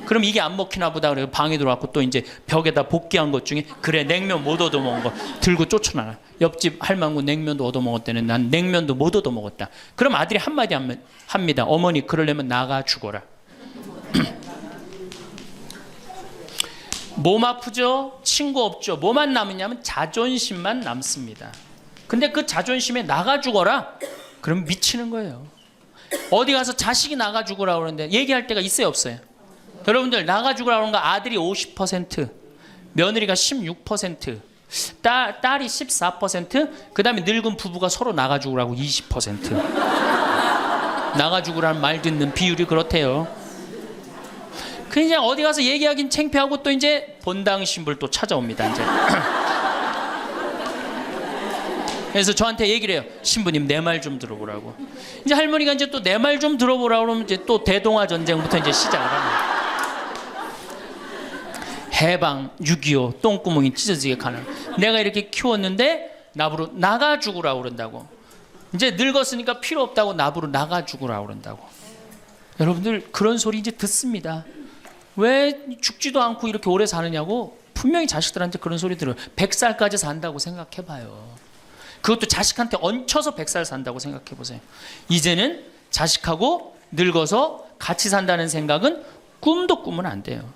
그럼 이게 안 먹히나 보다 그래요. 방에 들어왔고 또 이제 벽에다 복귀한 것 중에, 그래 냉면 못 얻어 먹은 거 들고 쫓아나가. 옆집 할망구 냉면도 얻어 먹었다는, 난 냉면도 못 얻어 먹었다. 그럼 아들이 한마디 합니다. 어머니 그러려면 나가 죽어라. 몸 아프죠? 친구 없죠? 뭐만 남으냐면 자존심만 남습니다. 근데 그 자존심에 나가 죽어라? 그럼 미치는 거예요. 어디 가서 자식이 나가 죽으라 그러는데 얘기할 때가 있어요, 없어요? 여러분들 나가 죽으라 그러는 거 아들이 50%, 며느리가 16%, 딸이 14%, 그 다음에 늙은 부부가 서로 나가 죽으라고 20%. 나가 죽으라는 말 듣는 비율이 그렇대요. 그냥 어디 가서 얘기하긴 창피하고 또 이제 본당 신불 또 찾아옵니다. 이제. 그래서 저한테 얘기를 해요. 신부님 내 말 좀 들어보라고. 이제 할머니가 이제 또 내 말 좀 들어보라고 그러면 이제 또 대동아 전쟁부터 이제 시작을 합니다. 해방 6.25 똥구멍이 찢어지게 가는. 내가 이렇게 키웠는데 나부로 나가 죽으라고 그런다고. 이제 늙었으니까 필요 없다고 나부로 나가 죽으라고 그런다고. 여러분들 그런 소리 이제 듣습니다. 왜 죽지도 않고 이렇게 오래 사느냐고 분명히 자식들한테 그런 소리 들어요. 100살까지 산다고 생각해봐요. 그것도 자식한테 얹혀서 100살 산다고 생각해보세요. 이제는 자식하고 늙어서 같이 산다는 생각은 꿈도 꾸면 안 돼요.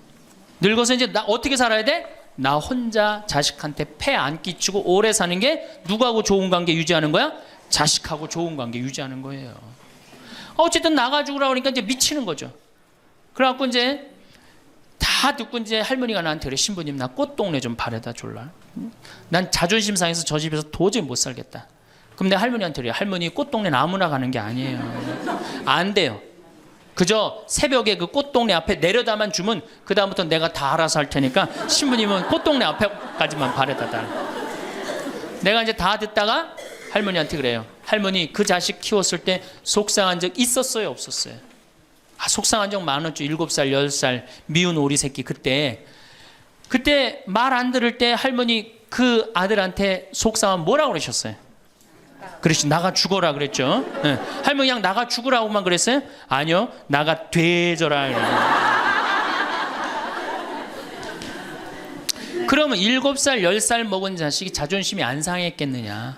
늙어서 이제 나 어떻게 살아야 돼? 나 혼자 자식한테 폐 안 끼치고 오래 사는 게 누구하고 좋은 관계 유지하는 거야? 자식하고 좋은 관계 유지하는 거예요. 어쨌든 나가 죽으라고 그러니까 이제 미치는 거죠. 그래갖고 이제 다 듣고 이제 할머니가 나한테 그래. 신부님 나 꽃동네 좀 바래다 줄라. 난 자존심 상해서 저 집에서 도저히 못 살겠다. 그럼 내가 할머니한테 그래. 할머니 꽃동네는 아무나 가는 게 아니에요. 안 돼요. 그저 새벽에 그 꽃동네 앞에 내려다만 주면 그 다음부터 내가 다 알아서 할 테니까 신부님은 꽃동네 앞에까지만 바래다 달라. 내가 이제 다 듣다가 할머니한테 그래요. 할머니 그 자식 키웠을 때 속상한 적 있었어요 없었어요? 속상한 적 많았죠. 7살 10살 미운 오리 새끼. 그때 말 안 들을 때 할머니 그 아들한테 속상한 뭐라고 그러셨어요? 그렇지, 나가 죽어라 그랬죠. 네. 할머니 그냥 나가 죽으라고만 그랬어요? 아니요, 나가 되져라. 그러면 7살 10살 먹은 자식이 자존심이 안 상했겠느냐?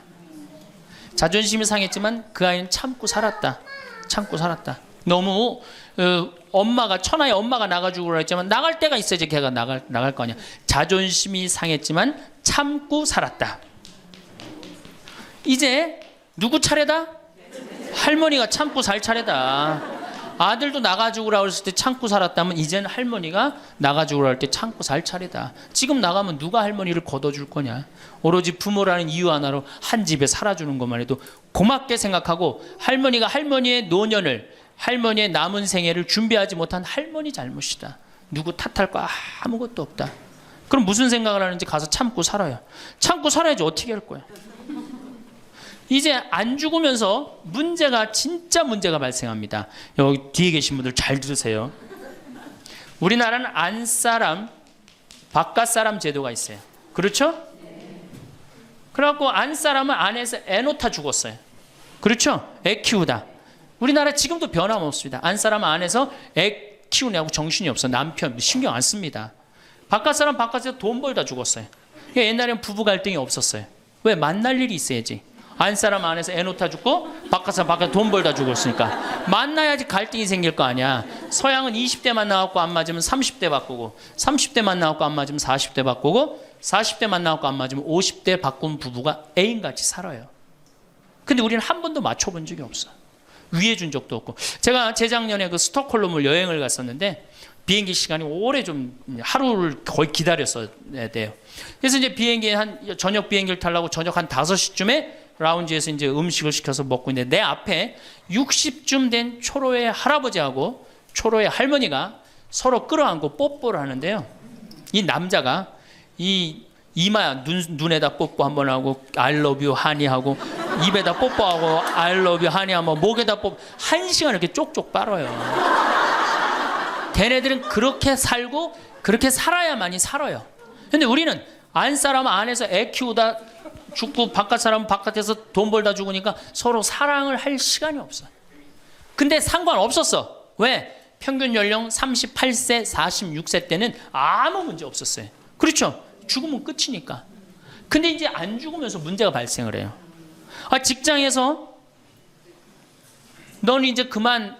자존심이 상했지만 그 아이는 참고 살았다. 너무 엄마가 천하의 엄마가 나가 죽으라 했지만 나갈 때가 있어야지 걔가 나갈 거 아니야. 자존심이 상했지만 참고 살았다. 이제 누구 차례다? 할머니가 참고 살 차례다. 아들도 나가 죽으라 그랬을 때 참고 살았다면 이제는 할머니가 나가 죽으라 할 때 참고 살 차례다. 지금 나가면 누가 할머니를 걷어줄 거냐? 오로지 부모라는 이유 하나로 한 집에 살아주는 것만 해도 고맙게 생각하고 할머니가 할머니의 노년을 할머니의 남은 생애를 준비하지 못한 할머니 잘못이다. 누구 탓할 거 아무것도 없다. 그럼 무슨 생각을 하는지 가서 참고 살아요. 참고 살아야지 어떻게 할 거야. 이제 안 죽으면서 진짜 문제가 발생합니다. 여기 뒤에 계신 분들 잘 들으세요. 우리나라는 안사람, 바깥사람 제도가 있어요. 그렇죠? 그래갖고 안사람은 안에서 애 놓다 죽었어요. 그렇죠? 애 키우다. 우리나라 지금도 변함없습니다. 안사람은 안에서 애 키우냐고 정신이 없어. 남편 신경 안 씁니다. 바깥사람 바깥에서 돈 벌다 죽었어요. 옛날에는 부부 갈등이 없었어요. 왜? 만날 일이 있어야지. 안사람 안에서 애 놓다 죽고 바깥사람 바깥에 돈 벌다 죽었으니까 만나야지 갈등이 생길 거 아니야. 서양은 20대만 나왔고 안 맞으면 30대 바꾸고 30대만 나왔고 안 맞으면 40대 바꾸고 40대만 나왔고 안 맞으면 50대 바꾼 부부가 애인같이 살아요. 근데 우리는 한 번도 맞춰본 적이 없어. 위해준 적도 없고. 제가 재작년에 그 스톡홀름을 여행을 갔었는데 비행기 시간이 오래 좀 하루를 거의 기다렸어야 돼요. 그래서 이제 저녁 비행기를 타려고 저녁 한 5시쯤에 라운지에서 이제 음식을 시켜서 먹고 있는데 내 앞에 60쯤 된 초로의 할아버지하고 초로의 할머니가 서로 끌어안고 뽀뽀를 하는데요. 이 남자가 이 이마야 눈에다 뽀뽀 한번 하고 I love you 하니 하고 입에다 뽀뽀하고 I love you 하니 하고 목에다 뽀뽀 1시간 이렇게 쪽쪽 빨아요. 걔네들은 그렇게 살고 그렇게 살아야만이 살아요. 근데 우리는 안 사람 안에서 애 키우다 죽고 바깥 사람 바깥에서 돈 벌다 죽으니까 서로 사랑을 할 시간이 없어. 근데 상관없었어. 왜? 평균 연령 38세 46세 때는 아무 문제 없었어요. 그렇죠? 죽으면 끝이니까. 근데 이제 안 죽으면서 문제가 발생을 해요. 직장에서 너는 이제 그만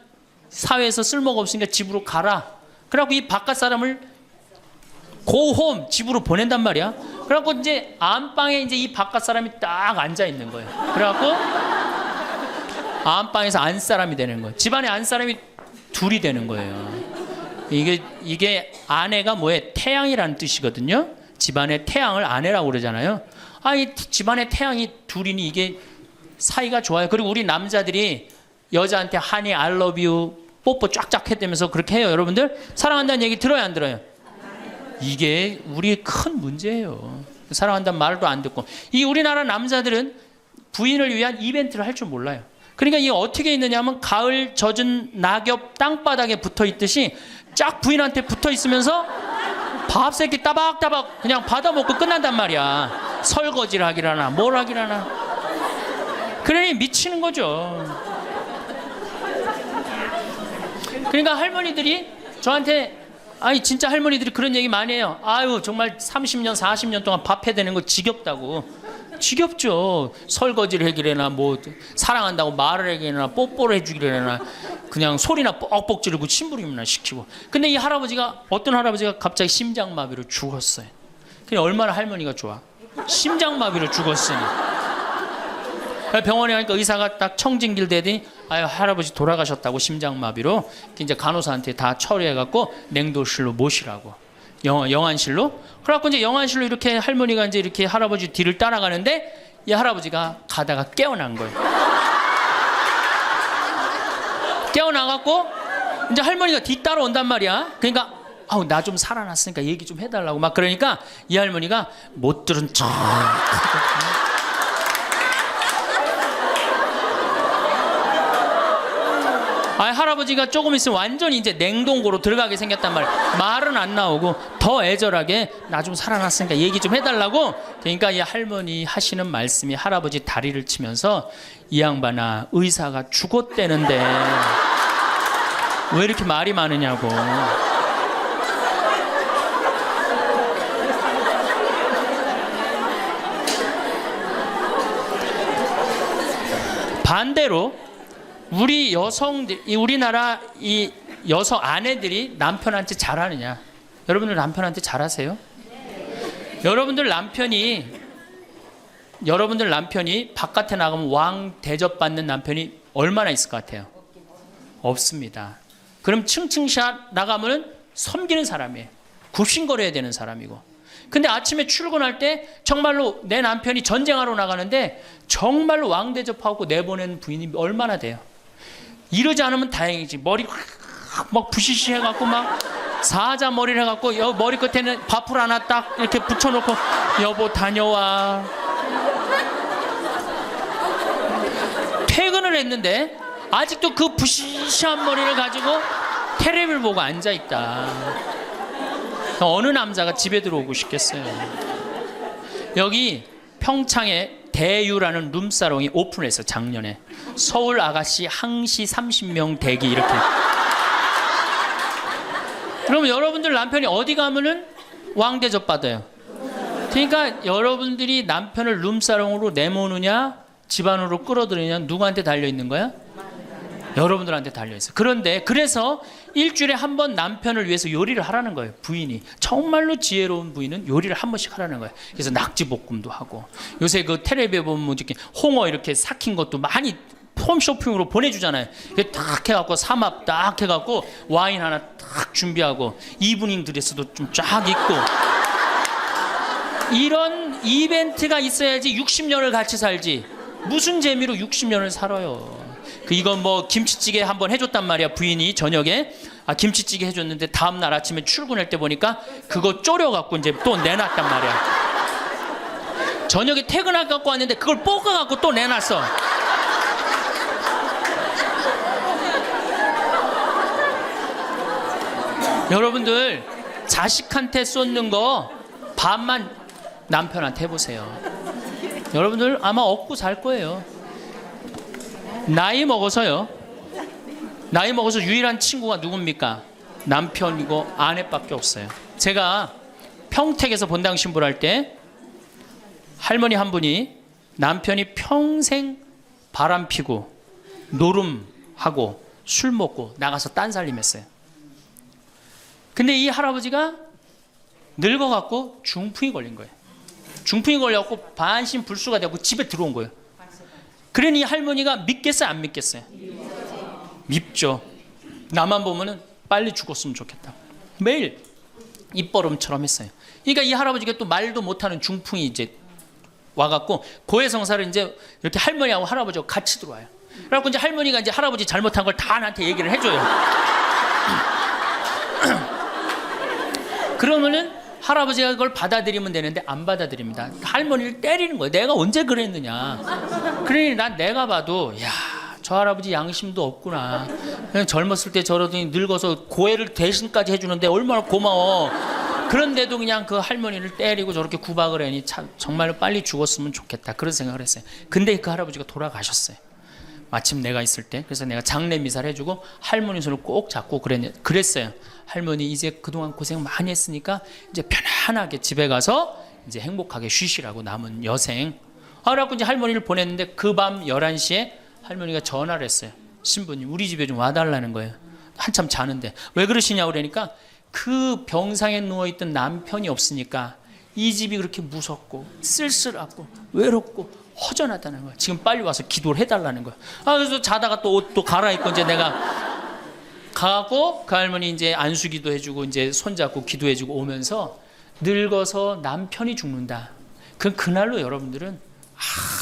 사회에서 쓸모가 없으니까 집으로 가라. 그래갖고 이 바깥 사람을 고홈 집으로 보낸단 말이야. 그래갖고 이제 안방에 이제 이 바깥 사람이 딱 앉아 있는 거예요. 그래갖고 안방에서 안 사람이 되는 거예요. 집안에 안 사람이 둘이 되는 거예요. 이게 아내가 뭐에 태양이라는 뜻이거든요. 집안의 태양을 아내라고 그러잖아요. 이 집안의 태양이 둘이니 이게 사이가 좋아요. 그리고 우리 남자들이 여자한테 하니 I love you 뽀뽀 쫙쫙 했다면서 그렇게 해요. 여러분들 사랑한다는 얘기 들어요 안 들어요? 이게 우리의 큰 문제예요. 사랑한다는 말도 안 듣고. 이 우리나라 남자들은 부인을 위한 이벤트를 할 줄 몰라요. 그러니까 이게 어떻게 있느냐 하면 가을 젖은 낙엽 땅바닥에 붙어 있듯이 쫙 부인한테 붙어 있으면서 밥 새끼 따박따박 그냥 받아먹고 끝난단 말이야. 설거지를 하기라나 뭘 하기라나. 그러니 미치는 거죠. 그러니까 할머니들이 저한테, 아니 진짜 할머니들이 그런 얘기 많이 해요. 아유 정말 30년 40년 동안 밥 해대는 거 지겹다고. 지겹죠. 설거지를 해기래나 뭐 사랑한다고 말을 해기래나 뽀뽀를 해주기래나 그냥 소리나 뻑뻑 지르고 심부름이나 시키고. 근데 이 할아버지가, 어떤 할아버지가 갑자기 심장마비로 죽었어요. 그냥 얼마나 할머니가 좋아. 심장마비로 죽었으니. 병원에 가니까 의사가 딱 청진길 대더니 아유 할아버지 돌아가셨다고, 심장마비로. 이제 간호사한테 다 처리해갖고 냉동실로 모시라고, 영안실로. 그래갖고 이제 영안실로 이렇게 할머니가 이제 이렇게 할아버지 뒤를 따라가는데 이 할아버지가 가다가 깨어난 거예요. 깨어나갖고 이제 할머니가 뒤 따라온단 말이야. 그러니까 아우 나 좀 살아났으니까 얘기 좀 해달라고 막 그러니까 이 할머니가 못 들은 척. 할아버지가 조금 있으면 완전히 이제 냉동고로 들어가게 생겼단 말이야. 말은 안 나오고 더 애절하게 나 좀 살아났으니까 얘기 좀 해달라고. 그러니까 이 할머니 하시는 말씀이, 할아버지 다리를 치면서 이 양반아 의사가 죽었대는데 왜 이렇게 말이 많으냐고. 반대로 우리 여성들, 우리나라 이 여성 아내들이 남편한테 잘하느냐? 여러분들 남편한테 잘하세요? 여러분들 남편이 바깥에 나가면 왕 대접받는 남편이 얼마나 있을 것 같아요? 없습니다. 그럼 층층샷 나가면 섬기는 사람이에요. 굽신거려야 되는 사람이고. 근데 아침에 출근할 때 정말로 내 남편이 전쟁하러 나가는데 정말로 왕 대접하고 내보낸 부인이 얼마나 돼요? 이러지 않으면 다행이지. 머리 막 부시시 해갖고 막 사자 머리를 해갖고 머리 끝에는 밥풀 하나 딱 이렇게 붙여놓고 여보 다녀와. 퇴근을 했는데 아직도 그 부시시한 머리를 가지고 테레비를 보고 앉아있다. 어느 남자가 집에 들어오고 싶겠어요. 여기 평창에 대유라는 룸사롱이 오픈했어 작년에. 서울 아가씨 항시 30명 대기 이렇게. 그러면 여러분들 남편이 어디 가면은 왕대접 받아요. 그러니까 여러분들이 남편을 룸사롱으로 내모느냐 집안으로 끌어들이느냐 누구한테 달려있는 거야? 여러분들한테 달려있어요. 그런데 그래서 일주일에 한 번 남편을 위해서 요리를 하라는 거예요. 부인이 정말로 지혜로운 부인은 요리를 한 번씩 하라는 거예요. 그래서 낙지볶음도 하고 요새 그 텔레비에 보면 이렇게 홍어 이렇게 삭힌 것도 많이 홈쇼핑으로 보내주잖아요. 딱 해갖고 삼합 딱 해갖고 와인 하나 딱 준비하고 이브닝 드레스도 좀 쫙 입고 이런 이벤트가 있어야지 60년을 같이 살지. 무슨 재미로 60년을 살아요. 이건 뭐 김치찌개 한번 해줬단 말이야. 부인이 저녁에 김치찌개 해줬는데 다음날 아침에 출근할 때 보니까 그거 졸여갖고 이제 또 내놨단 말이야. 저녁에 퇴근할 갖고 왔는데 그걸 볶아갖고 또 내놨어. 여러분들 자식한테 쏟는 거 반만 남편한테 해보세요. 여러분들 아마 얻고 살 거예요. 나이 먹어서 유일한 친구가 누굽니까? 남편이고 아내밖에 없어요. 제가 평택에서 본당 신부를 할 때 할머니 한 분이 남편이 평생 바람 피고 노름하고 술 먹고 나가서 딴살림했어요. 근데 이 할아버지가 늙어갖고 중풍이 걸린 거예요. 중풍이 걸려갖고 반신불수가 되고 집에 들어온 거예요. 그러니 이 할머니가 믿겠어요, 안 믿겠어요? 밉죠. 나만 보면은 빨리 죽었으면 좋겠다. 매일 입버름처럼 했어요. 그러니까 이 할아버지가 또 말도 못하는 중풍이 이제 와갖고 고해성사를 이제 이렇게 할머니하고 할아버지하고 같이 들어와요. 그래갖고 이제 할머니가 이제 할아버지 잘못한 걸 다 나한테 얘기를 해줘요. 그러면은 할아버지가 그걸 받아들이면 되는데 안 받아들입니다. 할머니를 때리는 거예요. 내가 언제 그랬느냐. 그러니 내가 봐도 야, 저 할아버지 양심도 없구나. 그냥 젊었을 때 저러더니 늙어서 고해를 대신까지 해주는데 얼마나 고마워. 그런데도 그냥 그 할머니를 때리고 저렇게 구박을 하니 참 정말로 빨리 죽었으면 좋겠다 그런 생각을 했어요. 근데 그 할아버지가 돌아가셨어요. 마침 내가 있을 때. 그래서 내가 장례 미사를 해주고 할머니 손을 꼭 잡고 그랬어요. 할머니 이제 그동안 고생 많이 했으니까 이제 편안하게 집에 가서 이제 행복하게 쉬시라고 남은 여생. 그래갖고 이제 할머니를 보냈는데 그 밤 11시에 할머니가 전화를 했어요. 신부님 우리 집에 좀 와달라는 거예요. 한참 자는데. 왜 그러시냐고 그러니까 그 병상에 누워있던 남편이 없으니까 이 집이 그렇게 무섭고 쓸쓸하고 외롭고 허전하다는 거야. 지금 빨리 와서 기도를 해달라는 거야. 그래서 자다가 또 옷도 갈아입고 이제 내가 가고 그 할머니 이제 안수기도 해주고 이제 손잡고 기도해주고 오면서 늙어서 남편이 죽는다. 그날로 여러분들은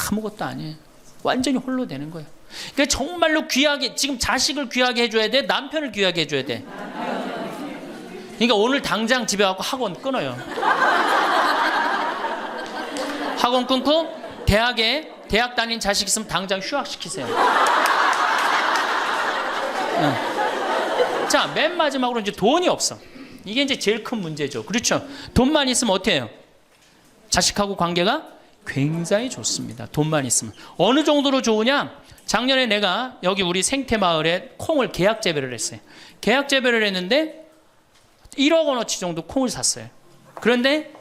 아무것도 아니에요. 완전히 홀로 되는 거예요. 그러니까 정말로 귀하게 지금 자식을 귀하게 해줘야 돼. 남편을 귀하게 해줘야 돼. 그러니까 오늘 당장 집에 가고 학원 끊어요. 학원 끊고 대학 다닌 자식 있으면 당장 휴학시키세요. 자, 맨 마지막으로 이제 돈이 없어. 이게 이제 제일 큰 문제죠. 그렇죠? 돈만 있으면 어때요? 해요? 자식하고 관계가 굉장히 좋습니다. 돈만 있으면. 어느 정도로 좋으냐? 작년에 내가 여기 우리 생태마을에 콩을 계약 재배를 했어요. 계약 재배를 했는데 1억 원어치 정도 콩을 샀어요. 그런데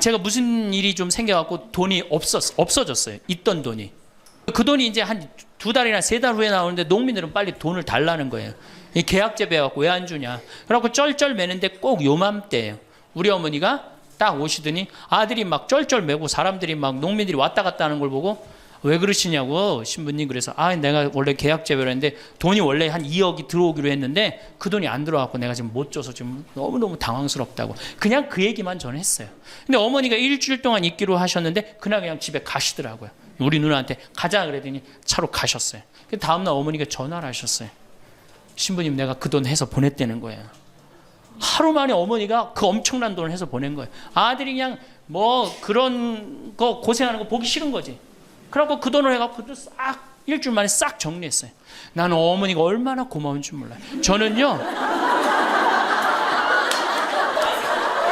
제가 무슨 일이 좀 생겨갖고 돈이 없어졌어요. 있던 돈이. 그 돈이 이제 한 2달이나 3달 후에 나오는데 농민들은 빨리 돈을 달라는 거예요. 이 계약 재배해갖고 왜 안 주냐. 그래갖고 쩔쩔 매는데 꼭 요맘때예요. 우리 어머니가 딱 오시더니 아들이 막 쩔쩔 매고 사람들이 막 농민들이 왔다 갔다 하는 걸 보고 왜 그러시냐고 신부님. 그래서 내가 원래 계약 재배를 했는데 돈이 원래 한 2억이 들어오기로 했는데 그 돈이 안 들어왔고 내가 지금 못 줘서 지금 너무너무 당황스럽다고 그냥 그 얘기만 저는 했어요. 근데 어머니가 일주일 동안 있기로 하셨는데 그날 그냥 집에 가시더라고요. 우리 누나한테 가자 그랬더니 차로 가셨어요. 다음날 어머니가 전화를 하셨어요. 신부님 내가 그 돈 해서 보냈다는 거예요. 하루 만에 어머니가 그 엄청난 돈을 해서 보낸 거예요. 아들이 그냥 뭐 그런 거 고생하는 거 보기 싫은 거지. 그래갖고 그 돈을 해갖고 싹 일주일 만에 싹 정리했어요. 나는 어머니가 얼마나 고마운 줄 몰라요.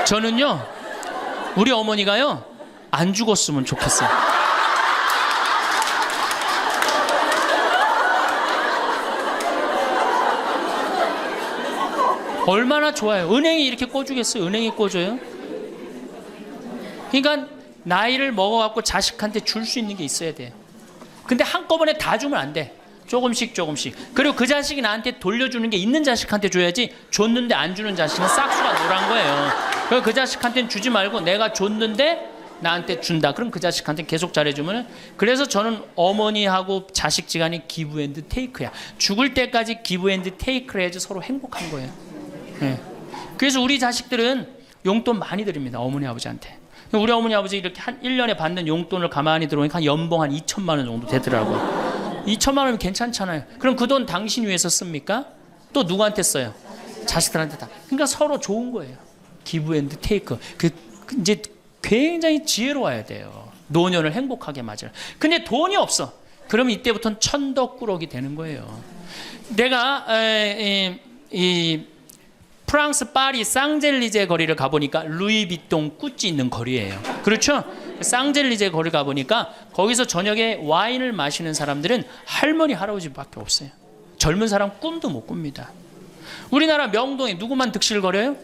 저는요 우리 어머니가요 안 죽었으면 좋겠어요. 얼마나 좋아요. 은행이 이렇게 꿔주겠어요? 은행이 꿔줘요? 그러니까 나이를 먹어갖고 자식한테 줄 수 있는 게 있어야 돼요. 근데 한꺼번에 다 주면 안 돼. 조금씩. 그리고 그 자식이 나한테 돌려주는 게 있는 자식한테 줘야지 줬는데 안 주는 자식은 싹수가 노란 거예요. 그래서 그 자식한테는 주지 말고 내가 줬는데 나한테 준다. 그럼 그 자식한테 계속 잘해주면. 그래서 저는 어머니하고 자식 지간이 기브 앤드 테이크야. 죽을 때까지 기브 앤드 테이크를 해야지 서로 행복한 거예요. 네. 그래서 우리 자식들은 용돈 많이 드립니다. 어머니 아버지한테. 우리 어머니 아버지 이렇게 한 1년에 받는 용돈을 가만히 들어보니까 한 연봉 한 2천만 원 정도 되더라고요. 2천만 원이면 괜찮잖아요. 그럼 그 돈 당신 위해서 씁니까? 또 누구한테 써요? 자식들한테 다. 그러니까 서로 좋은 거예요. 기브 앤드 테이크. 이제 굉장히 지혜로워야 돼요. 노년을 행복하게 맞으려. 근데 돈이 없어. 그러면 이때부터는 천덕꾸러기 되는 거예요. 내가 프랑스 파리 쌍젤리제 거리를 가보니까 루이비통 구찌 있는 거리예요. 그렇죠? 쌍젤리제 거리 가보니까 거기서 저녁에 와인을 마시는 사람들은 할머니 할아버지밖에 없어요. 젊은 사람 꿈도 못 꿉니다. 우리나라 명동에 누구만 득실거려요?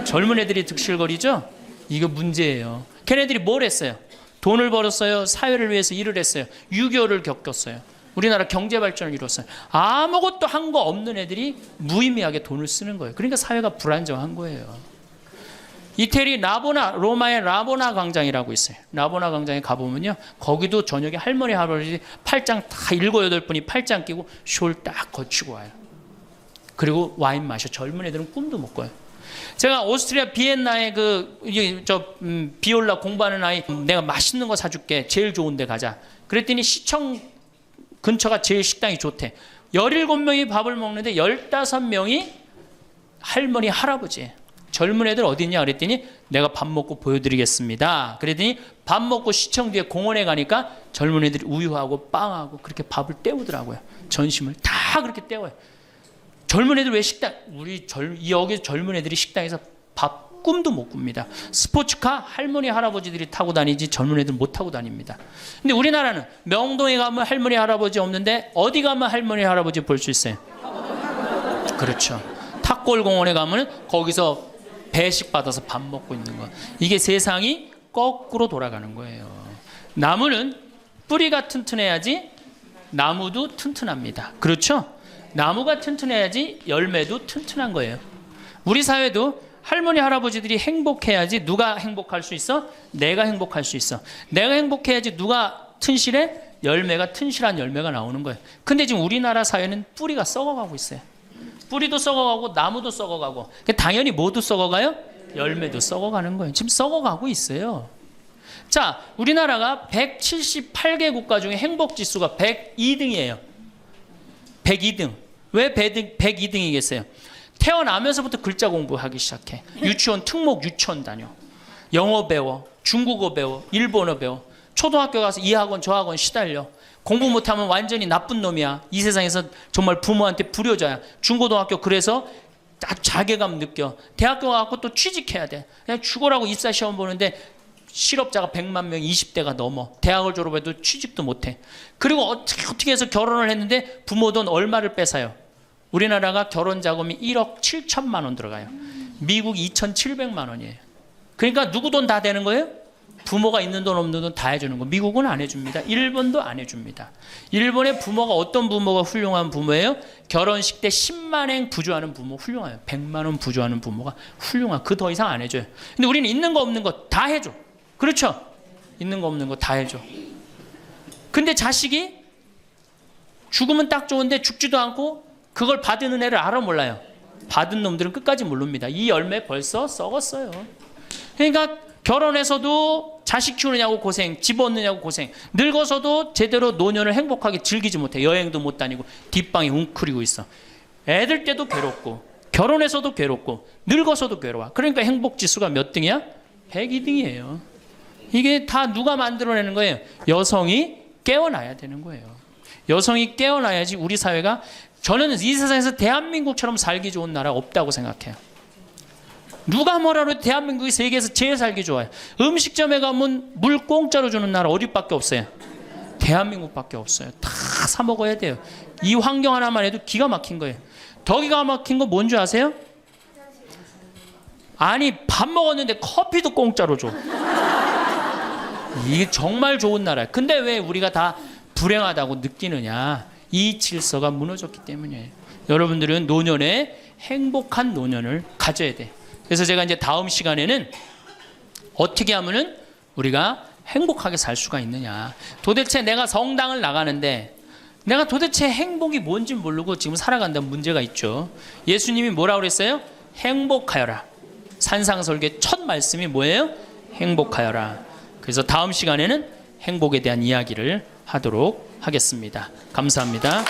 젊은 애들이 득실거리죠? 이거 문제예요. 걔네들이 뭘 했어요? 돈을 벌었어요. 사회를 위해서 일을 했어요. 6.25를 겪었어요. 우리나라 경제 발전을 이뤘어요. 아무것도 한 거 없는 애들이 무의미하게 돈을 쓰는 거예요. 그러니까 사회가 불안정한 거예요. 이태리 로마의 라보나 광장이라고 있어요. 라보나 광장에 가보면요, 거기도 저녁에 할머니 할아버지 팔짱 다 7, 8분이 팔짱 끼고 숄 딱 거치고 와요. 그리고 와인 마셔. 젊은 애들은 꿈도 못 꿔요. 제가 오스트리아 비엔나에 비올라 공부하는 아이, 내가 맛있는 거 사줄게. 제일 좋은 데 가자. 그랬더니 시청 근처가 제일 식당이 좋대. 17명이 밥을 먹는데 15명이 할머니 할아버지예요. 젊은 애들 어디 있냐 그랬더니 내가 밥 먹고 보여드리겠습니다. 그랬더니 밥 먹고 시청 뒤에 공원에 가니까 젊은 애들이 우유하고 빵하고 그렇게 밥을 때우더라고요. 전심을 다 그렇게 때워요. 젊은 애들 왜 식당, 여기 젊은 애들이 식당에서 밥 꿈도 못 꿉니다. 스포츠카 할머니 할아버지들이 타고 다니지 젊은 애들 못 타고 다닙니다. 근데 우리나라는 명동에 가면 할머니 할아버지 없는데 어디 가면 할머니 할아버지 볼 수 있어요? 그렇죠. 탑골공원에 가면 거기서 배식 받아서 밥 먹고 있는 거. 이게 세상이 거꾸로 돌아가는 거예요. 나무는 뿌리가 튼튼해야지 나무도 튼튼합니다. 그렇죠? 나무가 튼튼해야지 열매도 튼튼한 거예요. 우리 사회도 할머니 할아버지들이 행복해야지 누가 행복할 수 있어? 내가 행복할 수 있어. 내가 행복해야지 누가 튼실해? 열매가 튼실한 열매가 나오는 거예요. 근데 지금 우리나라 사회는 뿌리가 썩어가고 있어요. 뿌리도 썩어가고 나무도 썩어가고 당연히 모두 썩어가요? 열매도 썩어가는 거예요. 지금 썩어가고 있어요. 자, 우리나라가 178개 국가 중에 행복지수가 102등이에요. 102등. 왜 102등이겠어요? 태어나면서부터 글자 공부하기 시작해. 유치원 특목 유치원 다녀. 영어 배워. 중국어 배워. 일본어 배워. 초등학교 가서 이 학원 저 학원 시달려. 공부 못하면 완전히 나쁜 놈이야. 이 세상에서 정말 부모한테 불효자야. 중고등학교 그래서 자괴감 느껴. 대학교 가서 또 취직해야 돼. 그냥 죽어라고 입사시험 보는데 실업자가 100만 명 20대가 넘어. 대학을 졸업해도 취직도 못해. 그리고 어떻게 해서 결혼을 했는데 부모 돈 얼마를 뺏어요? 우리나라가 결혼 자금이 1억 7천만 원 들어가요. 미국이 2,700만 원이에요. 그러니까 누구 돈 다 되는 거예요? 부모가 있는 돈 없는 돈 다 해주는 거. 미국은 안 해줍니다. 일본도 안 해줍니다. 일본의 부모가 어떤 부모가 훌륭한 부모예요? 결혼식 때 10만엔 부조하는 부모 훌륭해요. 100만 원 부조하는 부모가 훌륭한. 그 더 이상 안 해줘요. 근데 우리는 있는 거 없는 거 다 해줘. 그렇죠? 있는 거 없는 거 다 해줘. 근데 자식이 죽으면 딱 좋은데 죽지도 않고 그걸 받은 은혜를 알아 몰라요. 받은 놈들은 끝까지 모릅니다. 이 열매 벌써 썩었어요. 그러니까 결혼해서도 자식 키우느냐고 고생, 집 얻느냐고 고생, 늙어서도 제대로 노년을 행복하게 즐기지 못해. 여행도 못 다니고 뒷방에 웅크리고 있어. 애들 때도 괴롭고 결혼해서도 괴롭고 늙어서도 괴로워. 그러니까 행복지수가 몇 등이야? 102등이에요. 이게 다 누가 만들어내는 거예요? 여성이 깨어나야 되는 거예요. 여성이 깨어나야지 우리 사회가, 저는 이 세상에서 대한민국처럼 살기 좋은 나라 없다고 생각해요. 누가 뭐라 해도 대한민국이 세계에서 제일 살기 좋아요. 음식점에 가면 물 공짜로 주는 나라 어디밖에 없어요? 대한민국밖에 없어요. 다 사 먹어야 돼요. 이 환경 하나만 해도 기가 막힌 거예요. 더 기가 막힌 거 뭔지 아세요? 아니 밥 먹었는데 커피도 공짜로 줘. 이게 정말 좋은 나라예요. 근데 왜 우리가 다 불행하다고 느끼느냐? 이 질서가 무너졌기 때문이에요. 여러분들은 노년에 행복한 노년을 가져야 돼. 그래서 제가 이제 다음 시간에는 어떻게 하면은 우리가 행복하게 살 수가 있느냐. 도대체 내가 성당을 나가는데 내가 도대체 행복이 뭔지 모르고 지금 살아간다는 문제가 있죠. 예수님이 뭐라고 그랬어요? 행복하여라. 산상설계 첫 말씀이 뭐예요? 행복하여라. 그래서 다음 시간에는 행복에 대한 이야기를 하도록 하겠습니다. 감사합니다.